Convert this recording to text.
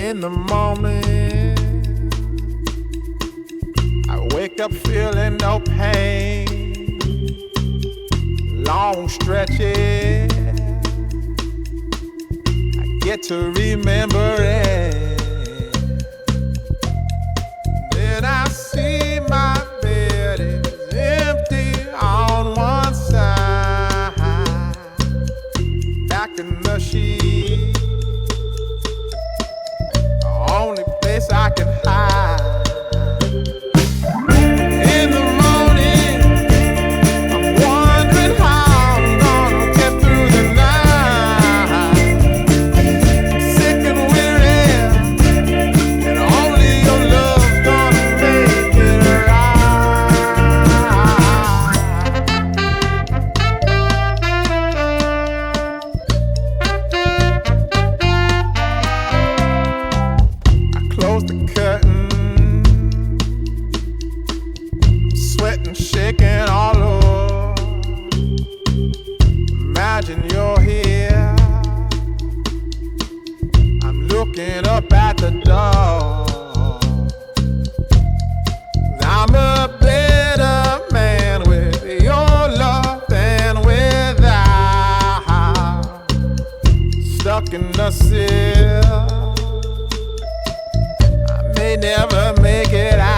In the morning, I wake up feeling no pain. Long stretches, I get to remember it. Then I see my bed is empty on one side. Back in the sheet, only place I can hide. In the morning, I'm wondering how I'm gonna get through the night. Sick and weary, and only your love's gonna make it Close the curtain, sweating, shaking all over. Imagine you're here, I'm looking up at the door. I'm a better man with your love than without. Stuck in the cell, may never make it out.